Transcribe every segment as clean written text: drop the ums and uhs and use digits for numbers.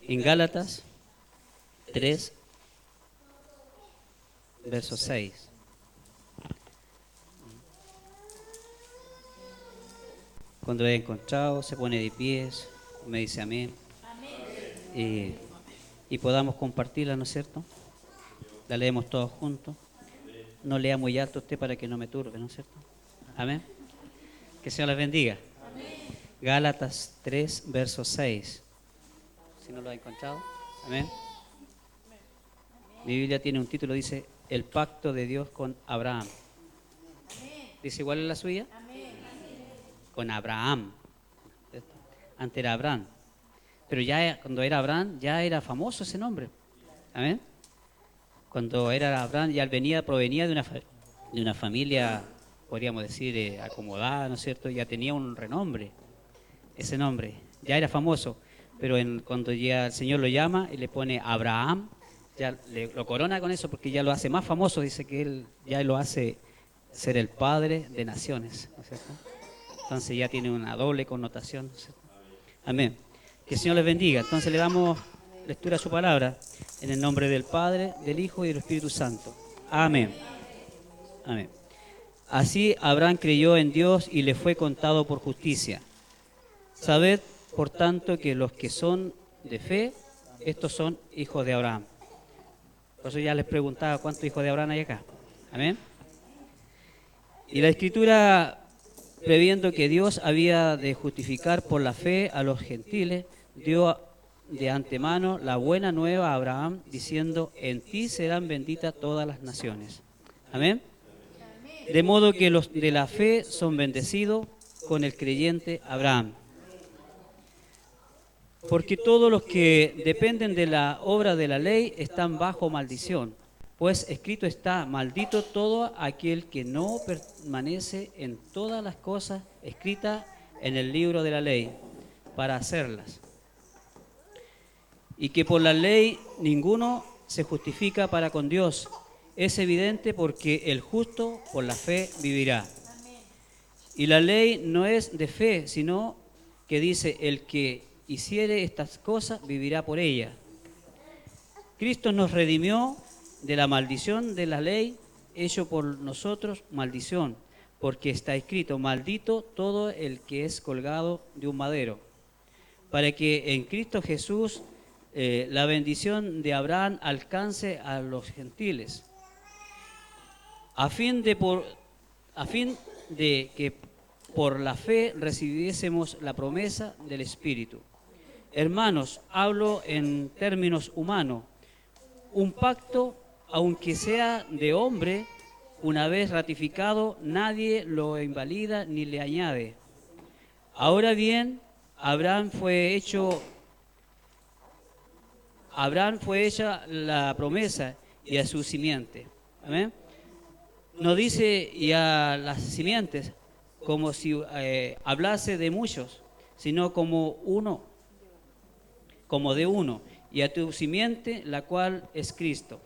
En Gálatas 3, verso 6. Cuando lo haya encontrado, se pone de pies, me dice amén. Y podamos compartirla, ¿no es cierto? La leemos todos juntos. No lea muy alto usted para que no me turbe, ¿no es cierto? Amén. Que el Señor les bendiga. Gálatas 3, verso 6. Si no lo ha encontrado, amén. Mi Biblia tiene un título, dice, el pacto de Dios con Abraham. ¿Dice igual en la suya? Con Abraham. Antes era Abraham. Pero ya cuando era Abraham, ya era famoso ese nombre. Amén. Cuando era Abraham, ya provenía de una familia, podríamos decir, acomodada, ¿no es cierto? Ya tenía un renombre, ese nombre. Ya era famoso. Pero cuando ya el Señor lo llama y le pone Abraham, ya lo corona con eso porque ya lo hace más famoso. Dice que él ya lo hace ser el padre de naciones, ¿no es cierto? Entonces ya tiene una doble connotación, ¿no es cierto? Amén. Que el Señor les bendiga. Entonces le damos lectura a su palabra en el nombre del Padre, del Hijo y del Espíritu Santo. Amén. Amén. Así Abraham creyó en Dios y le fue contado por justicia. Sabed, por tanto, que los que son de fe, estos son hijos de Abraham. Por eso ya les preguntaba cuántos hijos de Abraham hay acá. Amén. Y la Escritura, previendo que Dios había de justificar por la fe a los gentiles, dio de antemano la buena nueva a Abraham, diciendo, en ti serán benditas todas las naciones. Amén. De modo que los de la fe son bendecidos con el creyente Abraham. Porque todos los que dependen de la obra de la ley están bajo maldición. Pues escrito está, maldito todo aquel que no permanece en todas las cosas escritas en el libro de la ley, para hacerlas. Y que por la ley ninguno se justifica para con Dios. Es evidente porque el justo por la fe vivirá. Y la ley no es de fe, sino que dice, el que hiciere estas cosas vivirá por ellas. Cristo nos redimió de la maldición de la ley, hecho por nosotros maldición, porque está escrito, maldito todo el que es colgado de un madero, para que en Cristo Jesús la bendición de Abraham alcance a los gentiles, a fin de que por la fe recibiésemos la promesa del Espíritu. Hermanos, hablo en términos humanos. Un pacto, aunque sea de hombre, una vez ratificado, nadie lo invalida ni le añade. Ahora bien, Abraham fue hecha la promesa y a su simiente. ¿Amén? No dice y a las simientes como si hablase de muchos, sino como uno, como de uno, y a tu simiente, la cual es Cristo.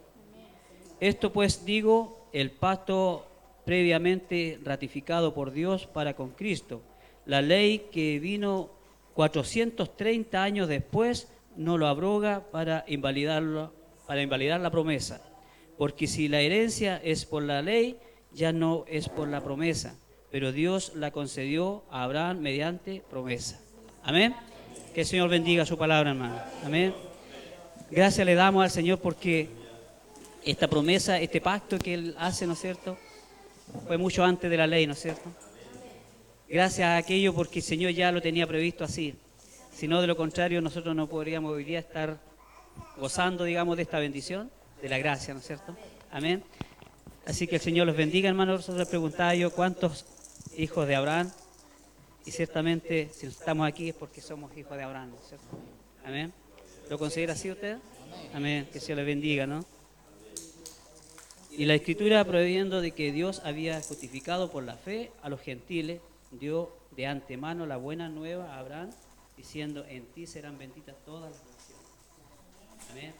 Esto pues digo, el pacto previamente ratificado por Dios para con Cristo. La ley que vino 430 años después no lo abroga para invalidar la promesa. Porque si la herencia es por la ley, ya no es por la promesa, pero Dios la concedió a Abraham mediante promesa. Amén. Que el Señor bendiga su palabra, hermano. Amén. Gracias le damos al Señor porque esta promesa, este pacto que Él hace, ¿no es cierto?, fue mucho antes de la ley, ¿no es cierto? Gracias a aquello porque el Señor ya lo tenía previsto así. Si no, de lo contrario, nosotros no podríamos hoy día estar gozando, digamos, de esta bendición, de la gracia, ¿no es cierto? Amén. Así que el Señor los bendiga, hermanos. Nosotros les preguntaba yo cuántos hijos de Abraham, y ciertamente si estamos aquí es porque somos hijos de Abraham, ¿no es cierto? Amén. ¿Lo considera así usted? Amén. Que el Señor les bendiga, ¿no? Y la Escritura, previendo de que Dios había justificado por la fe a los gentiles, dio de antemano la buena nueva a Abraham, diciendo, en ti serán benditas todas las naciones. Amén.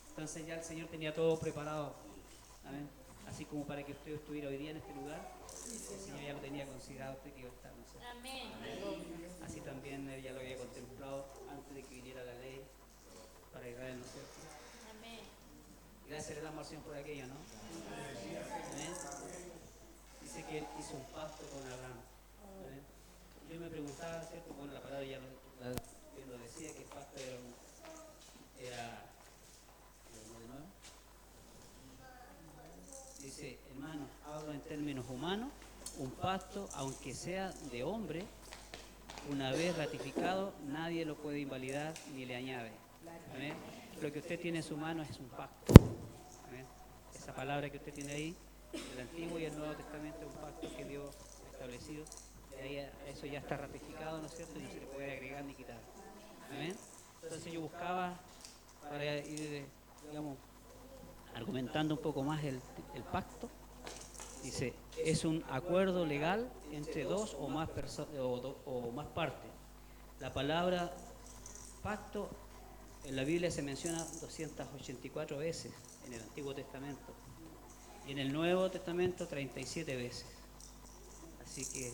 Entonces ya el Señor tenía todo preparado. Amén. Así como para que usted estuviera hoy día en este lugar, el Señor ya lo tenía considerado usted que iba a estar. ¿No sé? Amén. Así también Él ya lo había contemplado antes de que viniera la ley, hacer el amor por aquello, ¿no? ¿Amén? Dice que él hizo un pacto con Abraham. ¿Amén? Yo me preguntaba, ¿cierto? Bueno, la palabra ya lo decía, que el pacto era ¿de nuevo? Dice, hermanos, hablo en términos humanos, un pacto, aunque sea de hombre, una vez ratificado, nadie lo puede invalidar ni le añade. ¿Amén? Lo que usted tiene en su mano es un pacto. ¿Amén? Esa palabra que usted tiene ahí, el Antiguo y el Nuevo Testamento, es un pacto que Dios ha establecido. De ahí eso ya está ratificado, ¿no es cierto? Y no se le puede agregar ni quitar. ¿Amén? Entonces yo buscaba para ir, digamos, argumentando un poco más el pacto. Dice, es un acuerdo legal entre dos o más más partes. La palabra pacto en la Biblia se menciona 284 veces en el Antiguo Testamento y en el Nuevo Testamento 37 veces. Así que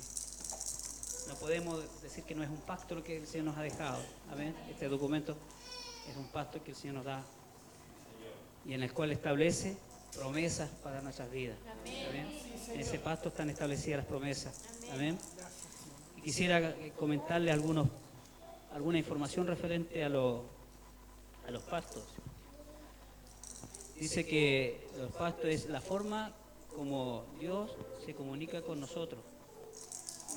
no podemos decir que no es un pacto lo que el Señor nos ha dejado. Amén. Este documento es un pacto que el Señor nos da y en el cual establece promesas para nuestras vidas. Amén. En ese pacto están establecidas las promesas. Amén. Y quisiera comentarle alguna información referente a los pactos. Dice que los pactos es la forma como Dios se comunica con nosotros.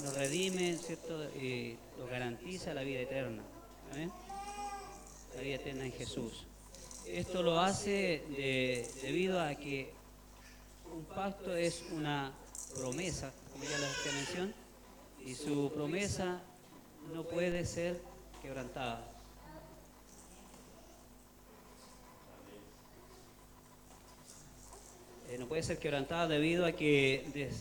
Nos redime, ¿cierto? Y nos garantiza la vida eterna. ¿Amén? La vida eterna en Jesús. Esto lo hace debido a que un pacto es una promesa, como ya les hacía mención, y su promesa no puede ser quebrantada. No puede ser quebrantada debido a que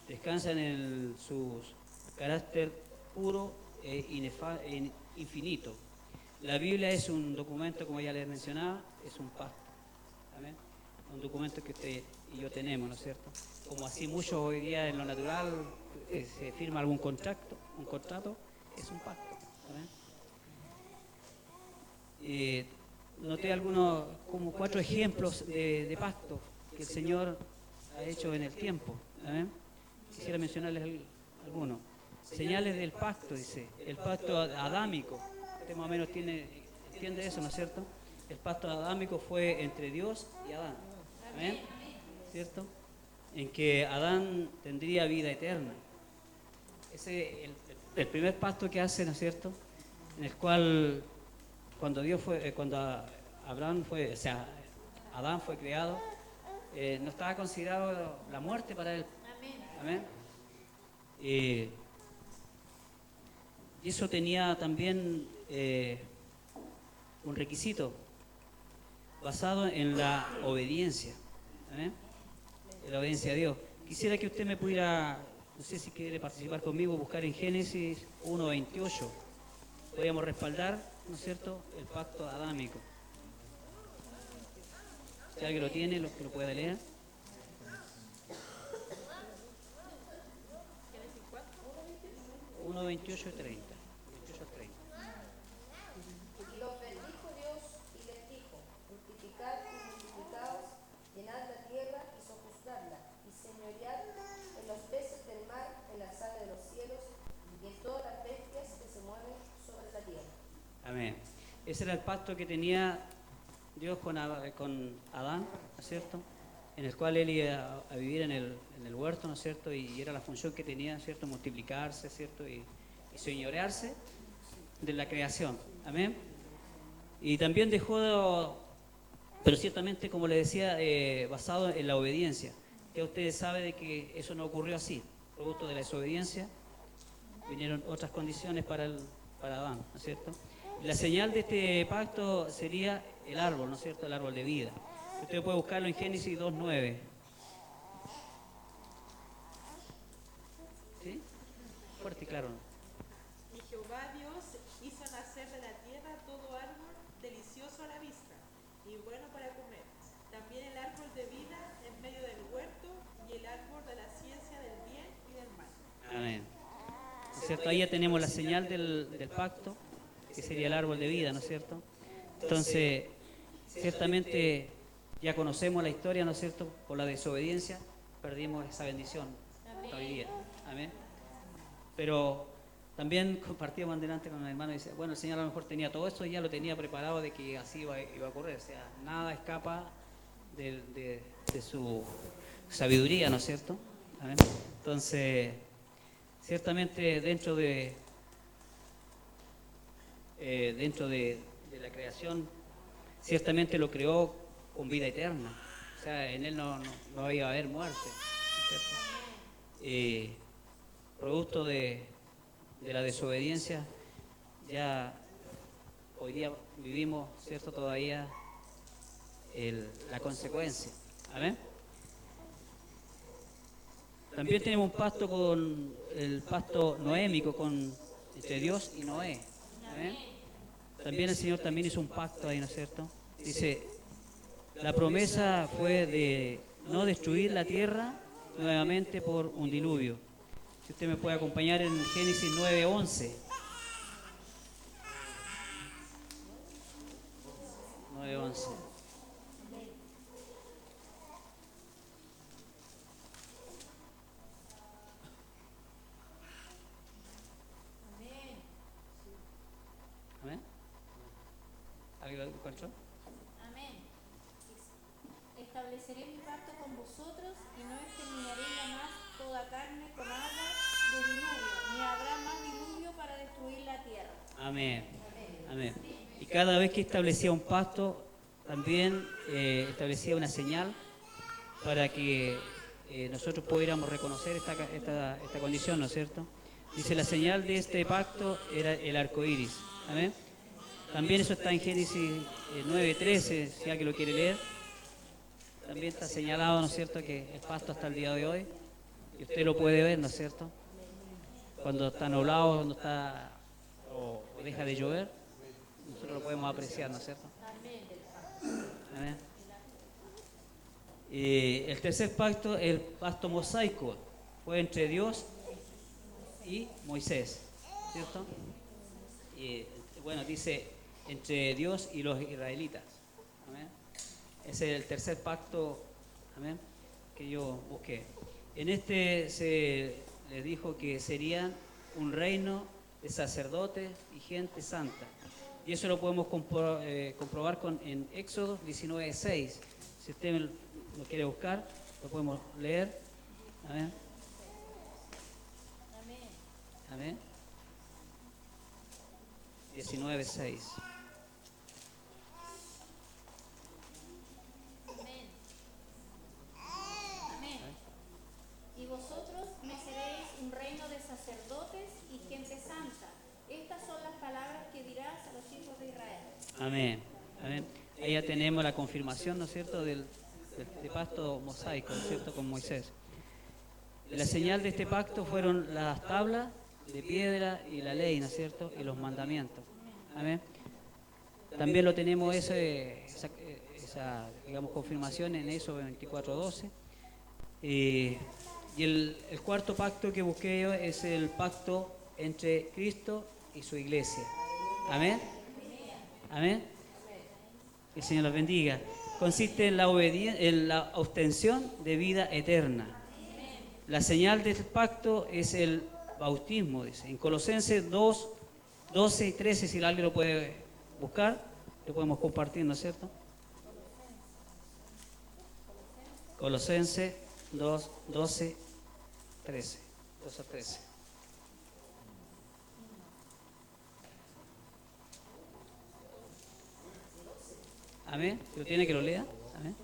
descansa en su carácter puro e infinito. La Biblia es un documento, como ya les mencionaba, es un pacto. ¿Amén? Un documento que usted y yo tenemos, ¿no es cierto? Como así muchos hoy día en lo natural se firma algún contrato, es un pacto. ¿Amén? Noté algunos, como 4 ejemplos de pacto que el Señor ha hecho en el tiempo. ¿Amén? Quisiera mencionarles algunos. Señales del pacto, dice, el pacto adámico. Usted más o menos entiende eso, ¿no es cierto? El pacto adámico fue entre Dios y Adán. ¿Amén? ¿Cierto? En que Adán tendría vida eterna. Ese es el primer pacto que hace, ¿no es cierto? En el cual cuando Adán fue creado, no estaba considerado la muerte para él. Amén. Y eso tenía también un requisito basado en la obediencia. ¿Amén? En la obediencia a Dios. Quisiera que usted me pudiera, no sé si quiere participar conmigo, buscar en Génesis 1:28. Podríamos respaldar, ¿no es cierto?, el pacto adámico. Si alguien lo tiene, lo puede leer. Uno, 28 y 30. 28 a 30. Y los bendijo Dios y les dijo: fructificad y multiplicaos, llenad la tierra y sojuzgadla, y señoread en los peces del mar, en las aves de los cielos, y en todas las bestias que se mueven sobre la tierra. Amén. Ese era el pacto que tenía Dios con Adán, ¿no es cierto? En el cual él iba a vivir en el huerto, ¿no es cierto? Y era la función que tenía, ¿cierto? Multiplicarse, ¿cierto? Y señorearse de la creación. Amén. Y también dejó, pero ciertamente, como le decía, basado en la obediencia. Ya ustedes saben de que eso no ocurrió así. Producto de la desobediencia, vinieron otras condiciones para Adán, ¿no es cierto? La señal de este pacto sería el árbol, ¿no es cierto? El árbol de vida. Usted puede buscarlo en Génesis 2:9. ¿Sí? Fuerte y claro. Y Jehová Dios hizo nacer de la tierra todo árbol delicioso a la vista y bueno para comer. También el árbol de vida en medio del huerto y el árbol de la ciencia del bien y del mal. Amén. ¿No es cierto? Ahí ya tenemos la señal del pacto, que sería el árbol de vida, ¿no es cierto? Entonces, Ciertamente ya conocemos la historia, ¿no es cierto? Por la desobediencia perdimos esa bendición hoy día. Amén. Pero también compartíamos delante con un hermano y dice, bueno, el Señor a lo mejor tenía todo esto y ya lo tenía preparado de que así iba a ocurrir. O sea, nada escapa de su sabiduría, ¿no es cierto? Amén. Entonces, ciertamente dentro de la creación, ciertamente lo creó con vida eterna. O sea, en él no iba a haber muerte, ¿no es cierto? Producto de la desobediencia, ya hoy día vivimos, ¿cierto?, todavía la consecuencia. ¿Amén? También tenemos un pacto con el pacto noémico entre Dios y Noé. ¿Amén? También el Señor también hizo un pacto ahí, ¿no es cierto? Dice, la promesa fue de no destruir la tierra nuevamente por un diluvio. Si usted me puede acompañar en Génesis 9:11. 9:11. ¿Amén? ¿Alguien lo encontró? Amén. Estableceré mi pacto con vosotros y no exterminaré ya más toda carne con agua de diluvio, ni habrá más diluvio para destruir la tierra. Amén. Amén. Y cada vez que establecía un pacto, también establecía una señal para que nosotros pudiéramos reconocer esta condición, ¿no es cierto? Dice, la señal de este pacto era el arco iris. Amén. También eso está en Génesis 9:13, si alguien lo quiere leer. También está señalado, ¿no es cierto?, que el pacto hasta el día de hoy, y usted lo puede ver, ¿no es cierto? Cuando está nublado, cuando está o deja de llover, nosotros lo podemos apreciar, ¿no es cierto? Amén. El tercer pacto, el pacto mosaico, fue entre Dios y Moisés, ¿cierto? Y bueno, dice entre Dios y los israelitas. Amén. Ese es el tercer pacto, amén, que yo busqué. En este se les dijo que serían un reino de sacerdotes y gente santa. Y eso lo podemos comprobar en Éxodo 19:6. Si usted lo quiere buscar, lo podemos leer. Amén. Amén. 19:6. Amén. Amén. Y vosotros me seréis un reino de sacerdotes y gente santa. Estas son las palabras que dirás a los hijos de Israel. Amén. Amén. Ahí ya tenemos la confirmación, ¿no es cierto?, del pacto mosaico, ¿no es cierto?, con Moisés. Y la señal de este pacto fueron las tablas de piedra y la ley, ¿no es cierto?, y los mandamientos. Amén. También lo tenemos esa digamos, confirmación en Éxodo 24:12. Y el cuarto pacto que busqué yo es el pacto entre Cristo y su iglesia. Amén. Amén. Que el Señor los bendiga. Consiste en la obtención de vida eterna. La señal de este pacto es el bautismo, dice. En Colosenses 2:12 y 13, si alguien lo puede buscar, lo podemos compartir, ¿no es cierto? Colosenses 2:12, 13. 2 a 13. Amén. ¿Lo tiene que lo lea? Amén.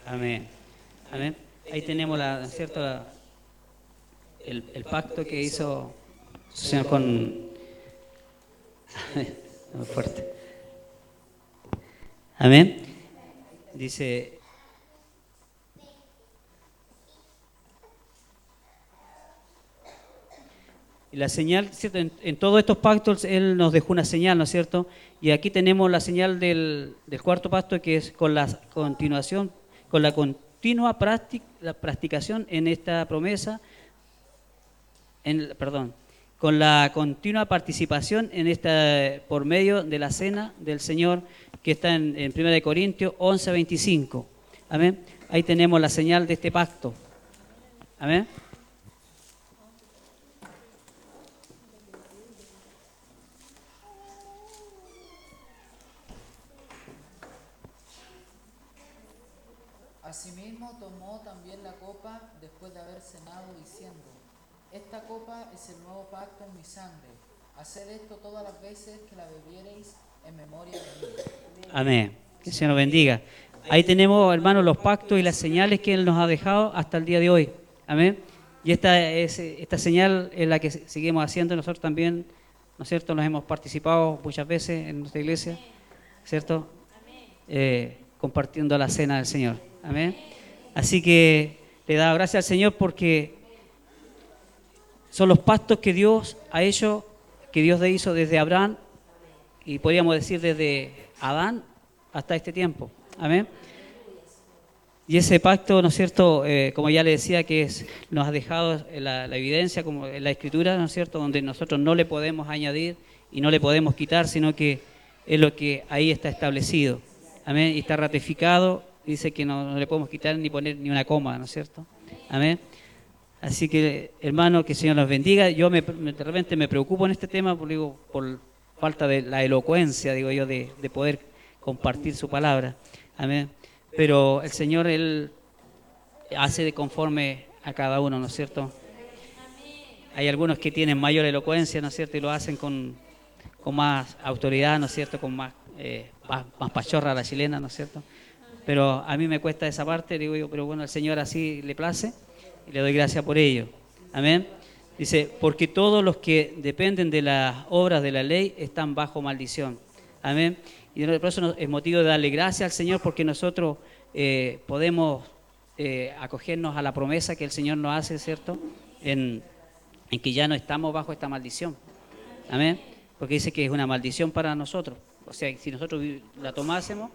Amén. Amén. Ahí tenemos ¿cierto? El pacto que hizo el Señor con... Muy fuerte. Amén. Dice... Y la señal, ¿cierto? En todos estos pactos Él nos dejó una señal, ¿no es cierto? Y aquí tenemos la señal del cuarto pacto, que es con la continuación, con la continua la practicación en esta promesa, con la continua participación en esta, por medio de la cena del Señor, que está en 1 Corintios 11:25. Amén. Ahí tenemos la señal de este pacto. Amén. Asimismo tomó también la copa después de haber cenado, diciendo: Esta copa es el nuevo pacto en mi sangre. Haced esto todas las veces que la bebiereis en memoria de mí. Amén. Que el Señor nos bendiga. Ahí tenemos, hermanos, los pactos y las señales que Él nos ha dejado hasta el día de hoy. Amén. Y esta señal es la que seguimos haciendo nosotros también, ¿no es cierto? Nos hemos participado muchas veces en nuestra iglesia, ¿cierto? Compartiendo la cena del Señor. Amén. Así que le da gracias al Señor porque son los pactos que Dios ha hecho, que Dios hizo desde Abraham y podríamos decir desde Adán hasta este tiempo. Amén. Y ese pacto, ¿no es cierto?, como ya le decía, nos ha dejado la evidencia, como en la Escritura, ¿no es cierto?, donde nosotros no le podemos añadir y no le podemos quitar, sino que es lo que ahí está establecido. Amén. Y está ratificado, dice que no le podemos quitar ni poner ni una coma, ¿no es cierto? Amén. Así que, hermano, que el Señor los bendiga. Yo de repente me preocupo en este tema por falta de la elocuencia, digo yo, de poder compartir su palabra. Amén. Pero el Señor, Él hace de conforme a cada uno, ¿no es cierto? Hay algunos que tienen mayor elocuencia, ¿no es cierto? Y lo hacen con más autoridad, ¿no es cierto? Con más pachorra a la chilena, ¿no es cierto? Pero a mí me cuesta esa parte, digo yo, pero bueno, al Señor así le place y le doy gracias por ello. Amén. Dice, porque todos los que dependen de las obras de la ley están bajo maldición. Amén. Y por eso es motivo de darle gracias al Señor, porque nosotros podemos acogernos a la promesa que el Señor nos hace, ¿cierto? En que ya no estamos bajo esta maldición. Amén. Porque dice que es una maldición para nosotros. O sea, si nosotros la tomásemos,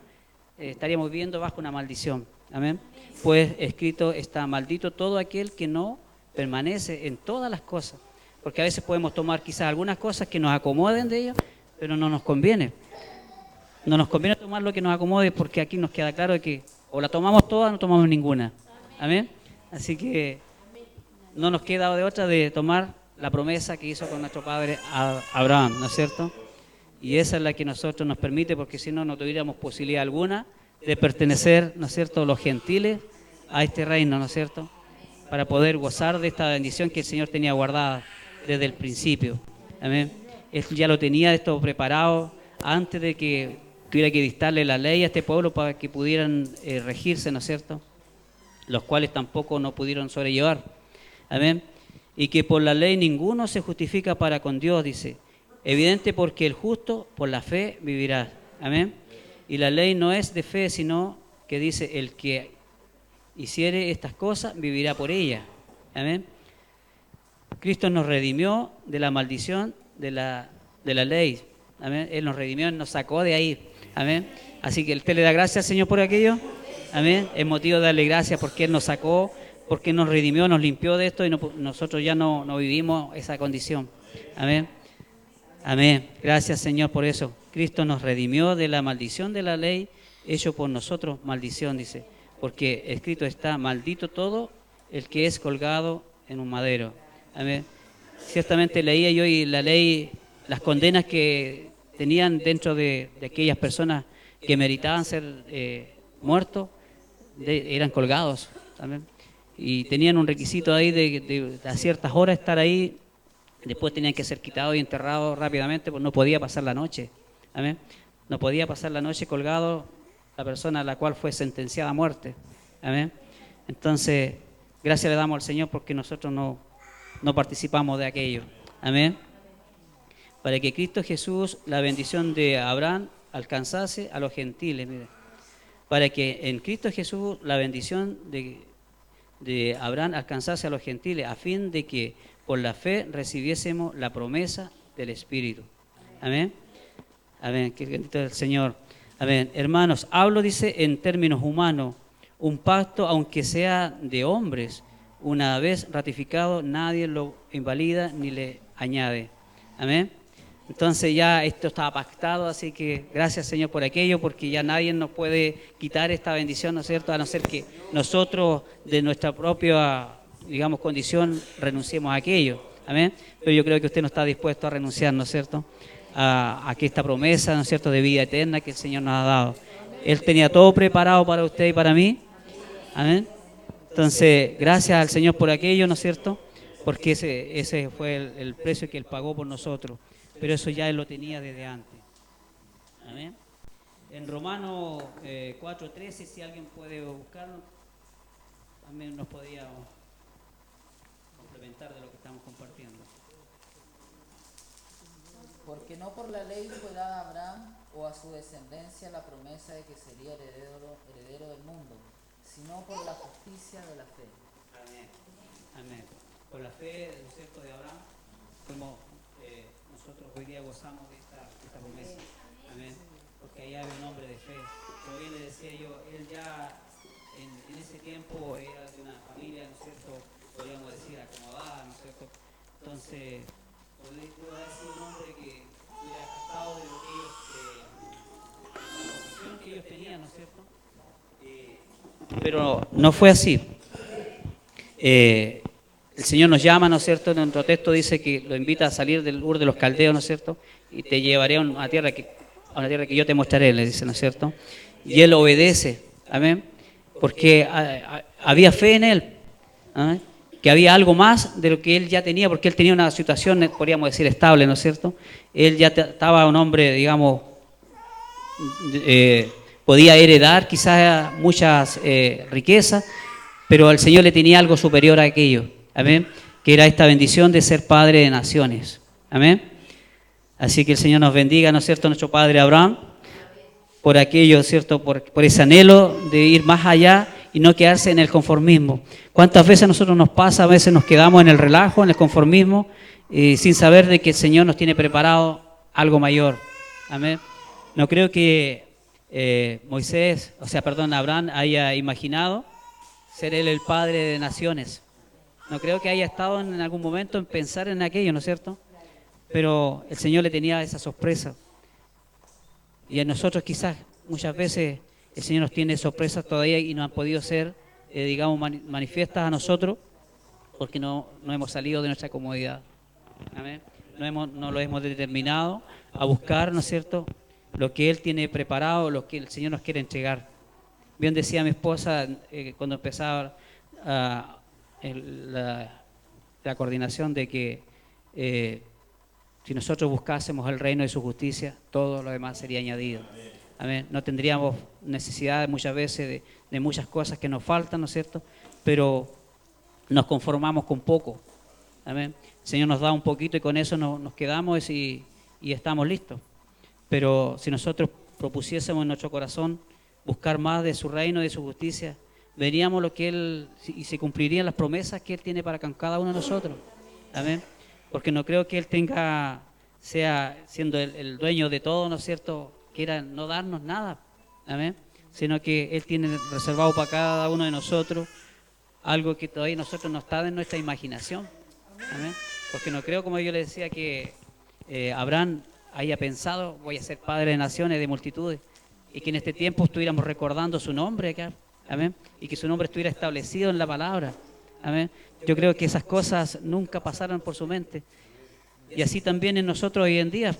estaríamos viviendo bajo una maldición. Amén. Pues escrito está: maldito todo aquel que no permanece en todas las cosas. Porque a veces podemos tomar quizás algunas cosas que nos acomoden de ellas, pero no nos conviene. No nos conviene tomar lo que nos acomode, porque aquí nos queda claro que o la tomamos todas o no tomamos ninguna. Amén. Así que no nos queda de otra de tomar la promesa que hizo con nuestro padre Abraham, ¿no es cierto? Y esa es la que nosotros nos permite, porque si no, no tuviéramos posibilidad alguna de pertenecer, ¿no es cierto?, los gentiles a este reino, ¿no es cierto?, para poder gozar de esta bendición que el Señor tenía guardada desde el principio. Amén. Él ya lo tenía esto preparado antes de que tuviera que dictarle la ley a este pueblo para que pudieran regirse, ¿no es cierto?, los cuales tampoco no pudieron sobrellevar. Amén. Y que por la ley ninguno se justifica para con Dios, dice. Evidente, porque el justo por la fe vivirá. Amén. Y la ley no es de fe, sino que dice: el que hiciere estas cosas vivirá por ellas. Amén. Cristo nos redimió de la maldición de la ley. Amén. Él nos redimió, nos sacó de ahí. Amén. Así que usted le da gracias al Señor por aquello. Amén. Es motivo de darle gracias porque Él nos sacó, porque nos redimió, nos limpió de esto y nosotros ya no vivimos esa condición. Amén. Amén. Gracias, Señor, por eso. Cristo nos redimió de la maldición de la ley, hecho por nosotros maldición, dice. Porque escrito está: maldito todo el que es colgado en un madero. Amén. Ciertamente leía yo y la ley, las condenas que tenían dentro de aquellas personas que meritaban ser muertos, eran colgados. Amén. Y tenían un requisito ahí de a ciertas horas estar ahí. Después tenían que ser quitados y enterrados rápidamente, porque no podía pasar la noche. Amén. No podía pasar la noche colgado la persona a la cual fue sentenciada a muerte. Amén. Entonces, gracias le damos al Señor porque nosotros no participamos de aquello. Amén. Para que Cristo Jesús, la bendición de Abraham, alcanzase a los gentiles. Mire. Para que en Cristo Jesús la bendición de Abraham alcanzase a los gentiles, a fin de que por la fe recibiésemos la promesa del Espíritu. Amén. Amén. Que bendito es el Señor. Amén. Hermanos, hablo, dice, en términos humanos. Un pacto, aunque sea de hombres, una vez ratificado, nadie lo invalida ni le añade. Amén. Entonces ya esto estaba pactado, así que gracias, Señor, por aquello, porque ya nadie nos puede quitar esta bendición, ¿no es cierto?, a no ser que nosotros de nuestra propia, digamos, condición renunciemos a aquello. Amén. Pero yo creo que usted no está dispuesto a renunciar, ¿no es cierto?, a que esta promesa, ¿no es cierto?, de vida eterna que el Señor nos ha dado. Él tenía todo preparado para usted y para mí. Amén. Entonces, gracias al Señor por aquello, ¿no es cierto?, porque ese fue el precio que Él pagó por nosotros. Pero eso ya Él lo tenía desde antes. Amén. En Romanos 4:13, si alguien puede buscarlo, también nos podía complementar de lo que estamos compartiendo. Porque no por la ley fue dada a Abraham o a su descendencia la promesa de que sería heredero del mundo, sino por la justicia de la fe. Amén. Amén. Por la fe, ¿no es cierto?, de Abraham, como nosotros hoy día gozamos de esta promesa. Amén. Porque ahí hay un hombre de fe. Como bien le decía yo, él ya en ese tiempo era de una familia, ¿no es cierto?, podríamos decir acomodada, ¿no es cierto? Entonces, pudo haber sido un hombre que hubiera escapado de lo que ellos, la posición que ellos tenían, ¿no es cierto? Pero no fue así. El Señor nos llama, ¿no es cierto?, en nuestro texto dice que lo invita a salir del Ur de los Caldeos, ¿no es cierto?, y te llevaré a una tierra que yo te mostraré, le dice, ¿no es cierto? Y él obedece, amén, porque había fe en él, ¿amén?, que había algo más de lo que él ya tenía, porque él tenía una situación, podríamos decir, estable, ¿no es cierto? Él ya estaba un hombre, digamos, podía heredar quizás muchas riquezas, pero al Señor le tenía algo superior a aquello. Amén. Que era esta bendición de ser padre de naciones. Amén. Así que el Señor nos bendiga, ¿no es cierto?, nuestro padre Abraham, por aquello, ¿cierto?, por ese anhelo de ir más allá y no quedarse en el conformismo. ¿Cuántas veces a nosotros nos pasa? A veces nos quedamos en el relajo, en el conformismo, sin saber de que el Señor nos tiene preparado algo mayor. Amén. No creo que Abraham haya imaginado ser él el padre de naciones. No creo que haya estado en algún momento en pensar en aquello, ¿no es cierto? Pero el Señor le tenía esa sorpresa. Y a nosotros quizás muchas veces el Señor nos tiene sorpresas todavía y no han podido ser, digamos, manifiestas a nosotros porque no hemos salido de nuestra comodidad. Amén. No lo hemos determinado a buscar, ¿no es cierto?, lo que Él tiene preparado, lo que el Señor nos quiere entregar. Bien decía mi esposa cuando empezaba la coordinación de que si nosotros buscásemos el reino de su justicia, todo lo demás sería añadido. Amén. No tendríamos necesidad muchas veces de muchas cosas que nos faltan, ¿no es cierto? Pero nos conformamos con poco. Amén. El Señor nos da un poquito y con eso nos quedamos y estamos listos. Pero si nosotros propusiésemos en nuestro corazón buscar más de su reino y de su justicia, veríamos lo que Él, y se cumplirían las promesas que Él tiene para cada uno de nosotros. Amén. Porque no creo que Él sea siendo el dueño de todo, ¿no es cierto?, quiera no darnos nada. Amén. Sino que Él tiene reservado para cada uno de nosotros algo que todavía nosotros no está en nuestra imaginación. Amén. Porque no creo, como yo le decía, que Abraham haya pensado, voy a ser padre de naciones, de multitudes, y que en este tiempo estuviéramos recordando su nombre acá. Amén. Y que su nombre estuviera establecido en la palabra. Amén. Yo creo que esas cosas nunca pasaron por su mente. Y así también en nosotros hoy en día.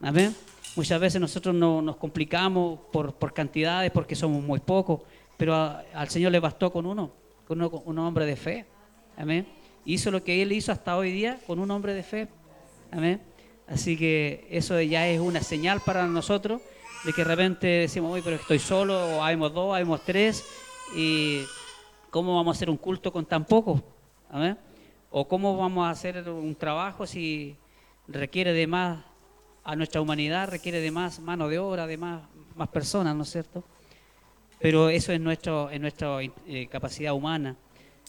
Amén. Muchas veces nosotros nos complicamos por cantidades, porque somos muy pocos, pero al Señor le bastó con un hombre de fe. Amén. Hizo lo que Él hizo hasta hoy día con un hombre de fe. Amén. Así que eso ya es una señal para nosotros de que de repente decimos, uy, pero estoy solo, o habemos dos, habemos tres, y ¿cómo vamos a hacer un culto con tan poco? ¿Amén? O ¿cómo vamos a hacer un trabajo si requiere de más, a nuestra humanidad requiere de más mano de obra, de más personas, ¿no es cierto? Pero eso es nuestra capacidad humana.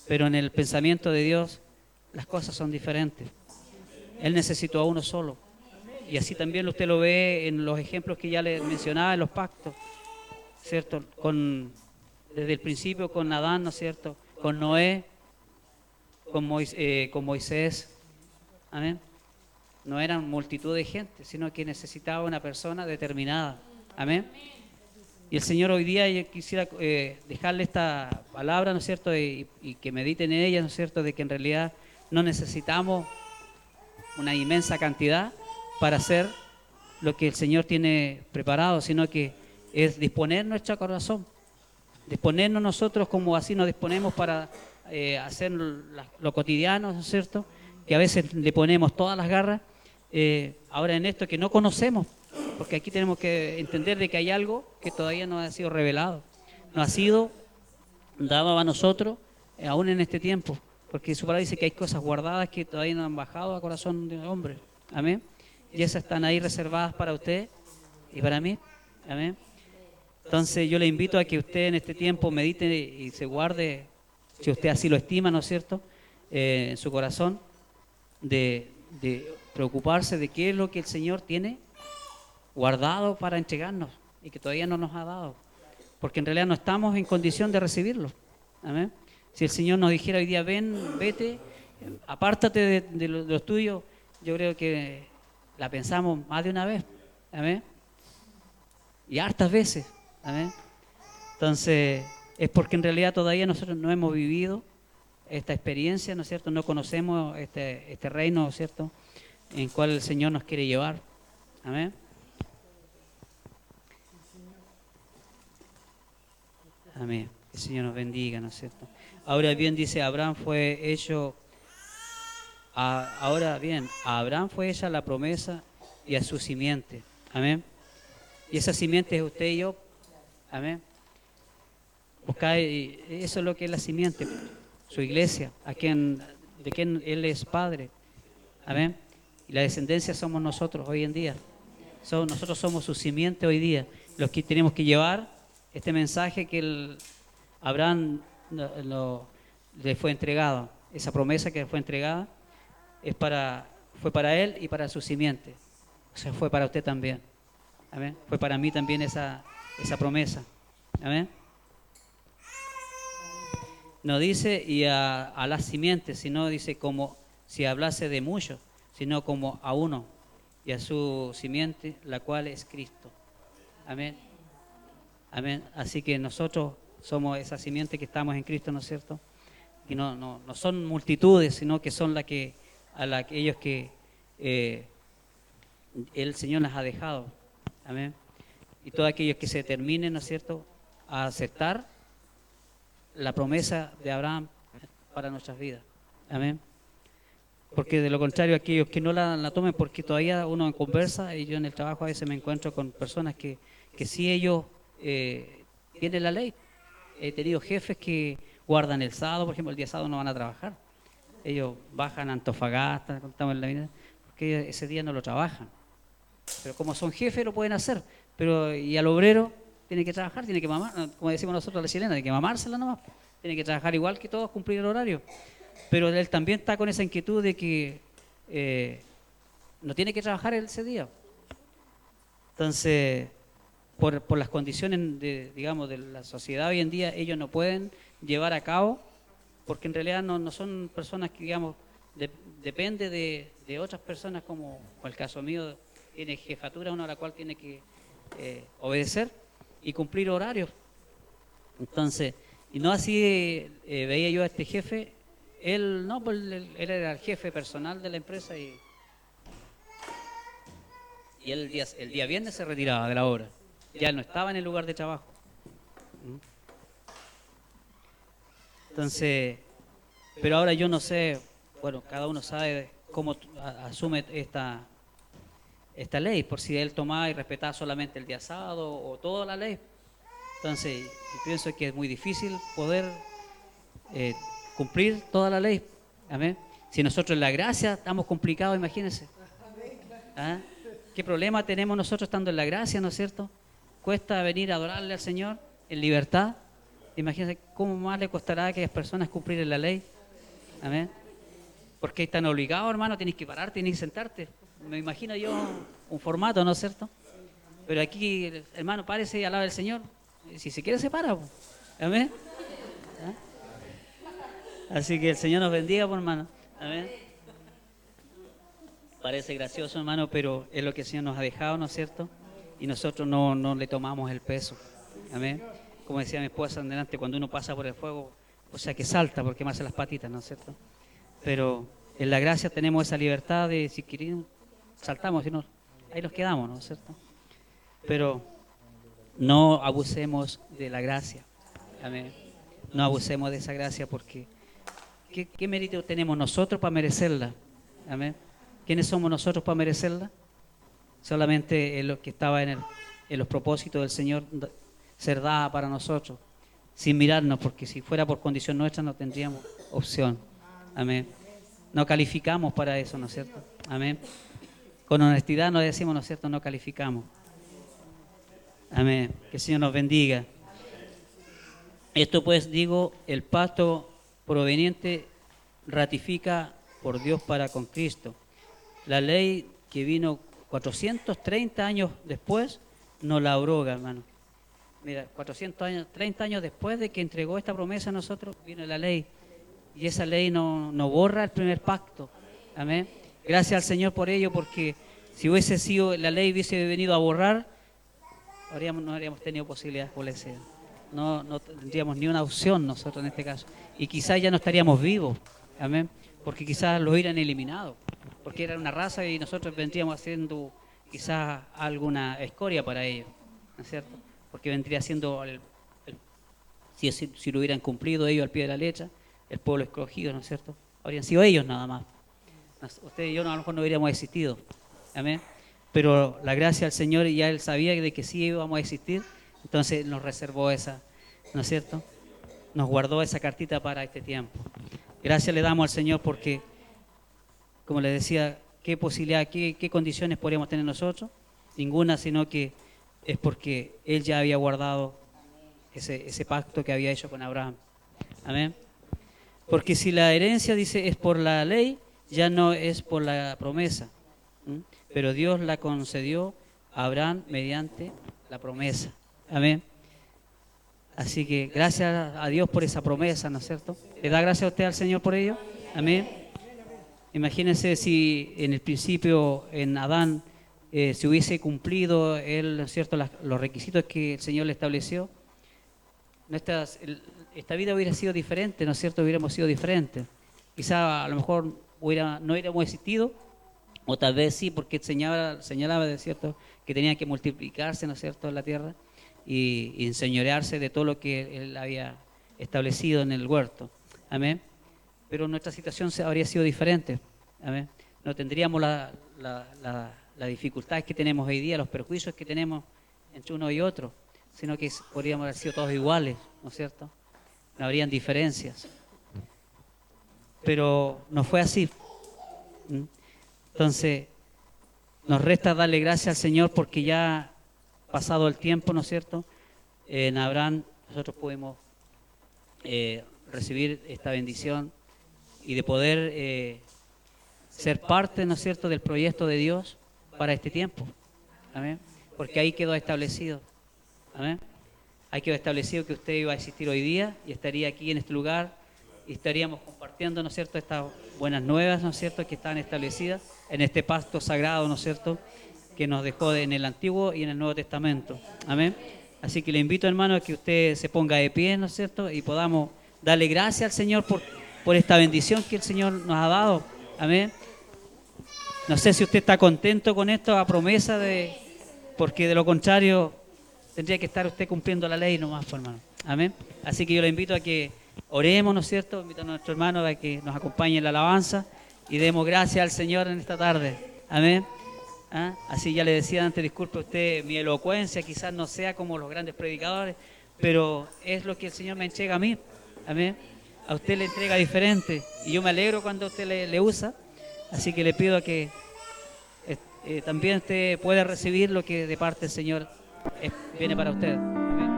Pero en el pensamiento de Dios, las cosas son diferentes. Él necesitó a uno solo. Y así también usted lo ve en los ejemplos que ya le mencionaba, en los pactos, ¿cierto? Desde el principio con Adán, ¿no es cierto? Con Noé, con Moisés. Amén. No eran multitud de gente, sino que necesitaba una persona determinada. Amén. Y el Señor hoy día, yo quisiera dejarle esta palabra, ¿no es cierto? Y que mediten en ella, ¿no es cierto? De que en realidad no necesitamos una inmensa cantidad para hacer lo que el Señor tiene preparado, sino que es disponer nuestro corazón, disponernos nosotros como así nos disponemos para hacer lo cotidiano, ¿no es cierto? Que a veces le ponemos todas las garras, ahora en esto que no conocemos, porque aquí tenemos que entender de que hay algo que todavía no ha sido revelado, no ha sido dado a nosotros aún en este tiempo, porque su palabra dice que hay cosas guardadas que todavía no han bajado al corazón del hombre. Amén. Y esas están ahí reservadas para usted y para mí. Amén. Entonces yo le invito a que usted en este tiempo medite y se guarde, si usted así lo estima, ¿no es cierto?, en su corazón, de preocuparse de qué es lo que el Señor tiene guardado para entregarnos y que todavía no nos ha dado. Porque en realidad no estamos en condición de recibirlo. Amén. Si el Señor nos dijera hoy día, ven, vete, apártate de lo tuyo, yo creo que la pensamos más de una vez. Amén. Y hartas veces. Amén. Entonces, es porque en realidad todavía nosotros no hemos vivido esta experiencia, ¿no es cierto? No conocemos este reino, ¿no es cierto?, en cual el Señor nos quiere llevar. Amén. Amén. Que el Señor nos bendiga, ¿no es cierto? Ahora bien, dice, Abraham fue hecho... Ahora bien, a Abraham fue hecha la promesa y a su simiente. Amén. Y esa simiente es usted y yo. Amén. Eso es lo que es la simiente, su iglesia, de quien Él es Padre. Amén. Y la descendencia somos nosotros hoy en día. Nosotros somos su simiente hoy día. Los que tenemos que llevar este mensaje que Abraham le fue entregado. Esa promesa que le fue entregada fue para él y para su simiente. O sea, fue para usted también. Amén. Fue para mí también esa promesa. Amén. No dice y a las simientes, sino dice como si hablase de muchos, sino como a uno y a su simiente, la cual es Cristo. Amén. Amén. Así que nosotros somos esa simiente que estamos en Cristo, ¿no es cierto? Y no son multitudes, sino que son aquellos que el Señor las ha dejado. Amén. Y todos aquellos que se determinen, ¿no es cierto?, a aceptar la promesa de Abraham para nuestras vidas. Amén. Porque de lo contrario, aquellos que no la tomen, porque todavía uno conversa, y yo en el trabajo a veces me encuentro con personas que sí ellos tienen la ley. He tenido jefes que guardan el sábado, por ejemplo, el día sábado no van a trabajar. Ellos bajan a Antofagasta, contamos en la vida, porque ese día no lo trabajan. Pero como son jefes lo pueden hacer. Y al obrero tiene que trabajar, tiene que mamar, como decimos nosotros la chilena, tiene que mamársela nomás. Tiene que trabajar igual que todos, cumplir el horario. Pero él también está con esa inquietud de que no tiene que trabajar ese día. Entonces, por las condiciones de la sociedad hoy en día, ellos no pueden llevar a cabo, porque en realidad no son personas que, digamos, depende de otras personas, como el caso mío, tiene jefatura, uno a la cual tiene que obedecer y cumplir horarios. Entonces, y no así veía yo a este jefe. Él era el jefe personal de la empresa y él el día viernes se retiraba de la obra. Ya no estaba en el lugar de trabajo. Entonces, pero ahora yo no sé, bueno, cada uno sabe cómo asume esta ley, por si él tomaba y respetaba solamente el día sábado o toda la ley. Entonces, yo pienso que es muy difícil poder cumplir toda la ley. Amén. Si nosotros en la gracia estamos complicados, imagínense. ¿Ah? ¿Qué problema tenemos nosotros estando en la gracia, no es cierto? Cuesta venir a adorarle al Señor en libertad. Imagínense cómo más le costará a aquellas personas cumplir la ley. Amén. porque están obligados, hermano, tienes que pararte, tienes que sentarte. Me imagino yo un formato, ¿no es cierto? Pero aquí, hermano, párese y alabe al Señor. Si se quiere, se para. Po. Amén. ¿Ah? Así que el Señor nos bendiga, pues, hermano. Amén. Parece gracioso, hermano, pero es lo que el Señor nos ha dejado, ¿no es cierto? Y nosotros no le tomamos el peso. Amén. Como decía mi esposa delante, cuando uno pasa por el fuego, o sea que salta porque quemarse las patitas, ¿no es cierto? Pero en la gracia tenemos esa libertad de, si queremos, saltamos, si no, ahí nos quedamos, ¿no es cierto? Pero no abusemos de la gracia. Amén. No abusemos de esa gracia porque ¿qué mérito tenemos nosotros para merecerla? Amén. ¿Quiénes somos nosotros para merecerla? Solamente lo que estaba en los propósitos del Señor ser dada para nosotros, sin mirarnos, porque si fuera por condición nuestra no tendríamos opción. Amén. No calificamos para eso, ¿no es cierto? Amén. Con honestidad nos decimos, ¿no es cierto? No calificamos. Amén. Que el Señor nos bendiga. Esto pues, digo, el pacto proveniente ratifica por Dios para con Cristo. La ley que vino 430 años después nos la abroga, hermano. Mira, 30 años después de que entregó esta promesa a nosotros, vino la ley. Y esa ley no borra el primer pacto. Amén. Gracias al Señor por ello, porque si hubiese sido, la ley hubiese venido a borrar, no habríamos tenido posibilidades por la iglesia. No tendríamos ni una opción nosotros en este caso. Y quizás ya no estaríamos vivos. Amén. Porque quizás los hubieran eliminado. Porque era una raza y nosotros vendríamos haciendo quizás alguna escoria para ellos. ¿No es cierto? Porque vendría siendo, si lo hubieran cumplido ellos al pie de la letra, el pueblo escogido, ¿no es cierto? Habrían sido ellos nada más. Usted y yo a lo mejor no hubiéramos existido. Amén. Pero la gracia del Señor, ya Él sabía de que sí íbamos a existir, entonces nos reservó esa, ¿no es cierto? Nos guardó esa cartita para este tiempo. Gracias le damos al Señor porque, como le decía, ¿qué posibilidad, qué condiciones podríamos tener nosotros? Ninguna, sino que es porque Él ya había guardado ese pacto que había hecho con Abraham. Amén. Porque si la herencia, dice, es por la ley, ya no es por la promesa. Pero Dios la concedió a Abraham mediante la promesa. Amén. Así que gracias a Dios por esa promesa, ¿no es cierto? ¿Le da gracias a usted al Señor por ello? Amén. Imagínense si en el principio en Adán se hubiese cumplido él, ¿no es cierto?, los requisitos que el Señor le estableció, esta vida hubiera sido diferente, ¿no es cierto? Hubiéramos sido diferentes. Quizá a lo mejor no hubiéramos existido, o tal vez sí, porque señalaba, ¿no es cierto?, que tenían que multiplicarse, ¿no es cierto?, en la tierra y enseñorearse de todo lo que Él había establecido en el huerto. Amén. Pero nuestra situación habría sido diferente. Amén. No tendríamos la dificultad que tenemos hoy día, los perjuicios que tenemos entre uno y otro, sino que podríamos haber sido todos iguales, ¿no es cierto? No habrían diferencias. Pero no fue así. Entonces, nos resta darle gracias al Señor porque ya pasado el tiempo, ¿no es cierto? En Abraham nosotros pudimos recibir esta bendición y de poder ser parte, ¿no es cierto?, del proyecto de Dios para este tiempo. Amén. Porque ahí quedó establecido. Amén. Ahí quedó establecido que usted iba a existir hoy día y estaría aquí en este lugar y estaríamos compartiendo, ¿no es cierto?, estas buenas nuevas, ¿no es cierto?, que están establecidas en este pacto sagrado, ¿no es cierto?, que nos dejó en el Antiguo y en el Nuevo Testamento. Amén. Así que le invito, hermano, a que usted se ponga de pie, ¿no es cierto?, y podamos darle gracias al Señor por esta bendición que el Señor nos ha dado. Amén. No sé si usted está contento con esta promesa, porque de lo contrario tendría que estar usted cumpliendo la ley nomás, hermano. Amén. Así que yo le invito a que oremos, ¿no es cierto? Invito a nuestro hermano a que nos acompañe en la alabanza y demos gracias al Señor en esta tarde. Amén. Así ya le decía antes, disculpe usted mi elocuencia, quizás no sea como los grandes predicadores, pero es lo que el Señor me entrega a mí. Amén. A usted le entrega diferente y yo me alegro cuando usted le usa. Así que le pido a que también usted pueda recibir lo que de parte del Señor viene para usted. Amén.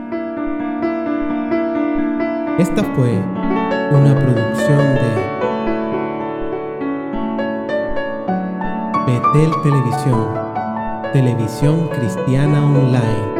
Esta fue una producción de Betel Televisión, televisión cristiana online.